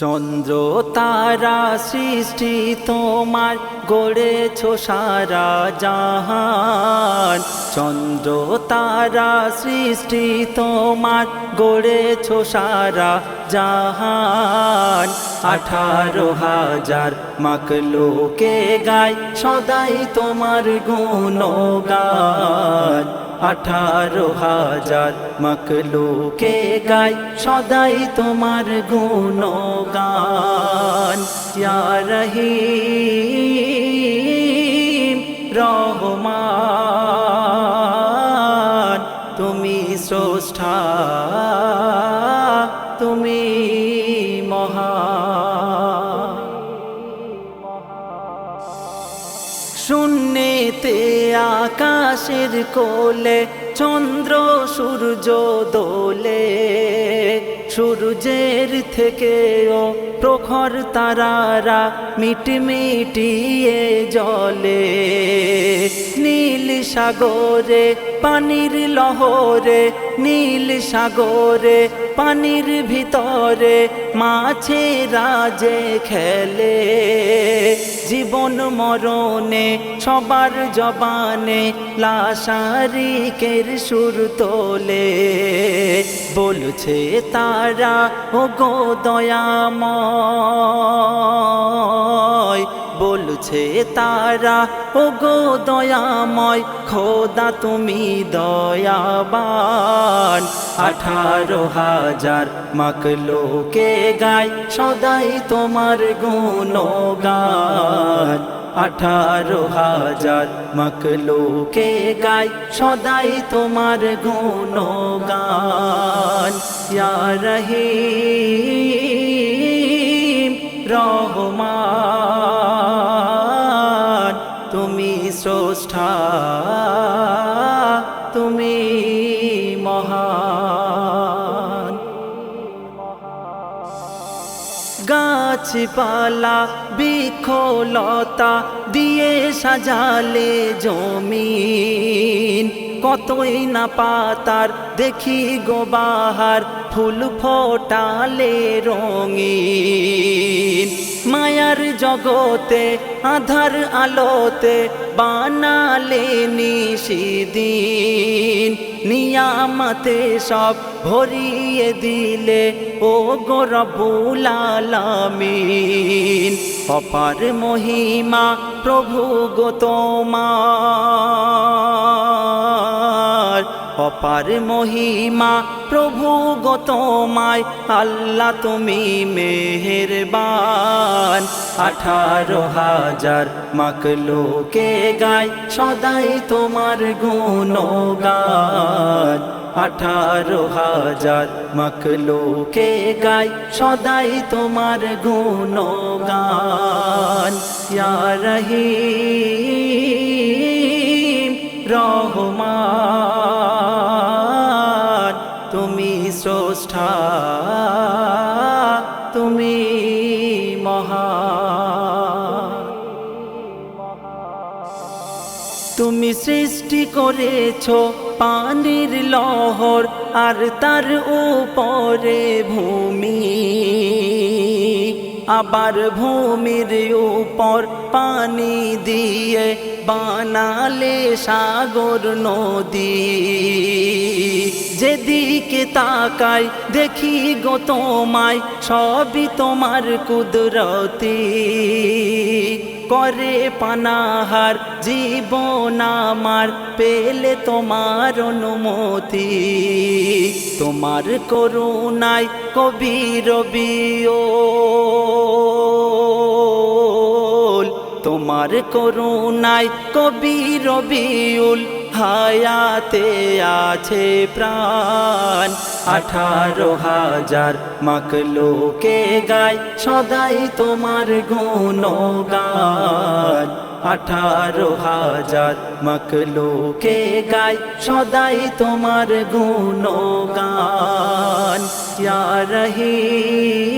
চন্দ্র তারা সৃষ্টি তোমার গড়েছো সারা জাহান। চন্দ্র তারা সৃষ্টি তোমার গড়েছো সারা জাহান। 18,000 মাখলুকে গায় সদাই তোমার গুণগান। 18,000 মাখলুকে গায় সদাই তোমার গুণগান। ইয়া রহিম রহমান, তুমি স্রষ্টা, তুমি মহান। শূন্যেতে আকাশের কোলে চন্দ্র সূর্য দোলে। সূর্যের থেকেও প্রখর তারারা মিটমিটিয়ে জ্বলে। নীল সাগরে পানির লহরে, নীল সাগরে পানির ভিতরে মাছেরা যে খেলে। জীবন মরণে সবার জবানে লাশারিকের সুর তোলে। বলছে তারা ও গো দয়াময়, বলছে তারা ও গো দয়াময়, খোদা তুমি দয়াবান। 18,000 মাখলুকে গায় সদাই তোমার গুণগান। 18,000 মাখলুকে গায় সদাই তোমার গুণগান। ইয়া রহিম রহমান, তুমি স্রষ্টা, তুমি মহান। গাছপালা বৃক্ষলতা দিয়ে সাজালে জমিন। কতই না পাতার দেখি গো বাহার, ফুল ফোটালে রঙিন। মায়ার জগতে আধার আলোতে বানালে নিশিদিন। নিয়ামতে সব ভরিয়ে দিলে ও গো রব্বুল আলামিন। অপার মহিমা প্রভু গো তোমার, অপার মহিমা প্রভু গো তোমায়, আল্লাহ তুমি মেহেরবান। 18,000 মাখলুকে গায় সদাই তোমার গুণগান। 18,000 মাখলুকে গায় সদাই তোমার গুণগান। ইয়া রহিম রহমান, তুমি স্রষ্টা, তুমি মহান। তুমি সৃষ্টি করেছো পানির লহর আর তার উপরে ভূমি। আবার ভূমির উপর পানি দিয়ে বানালে সাগর নদী। যেদিকে তাকাই দেখি গো তোমায়, সবই তোমার কুদরতি। করে পানাহার জীবন আমার পেলে তোমার অনুমতি। তোমার করুণায় কবির বিউল, তোমার করুণায় কবির বিউল, হায়াতে আছে প্রাণ। 18,000 মাখলুকে গায় সদাই তোমার গুণগান। 18,000 মাখলুকে গায় সদাই তোমার গুণগান। ইয়া রহিম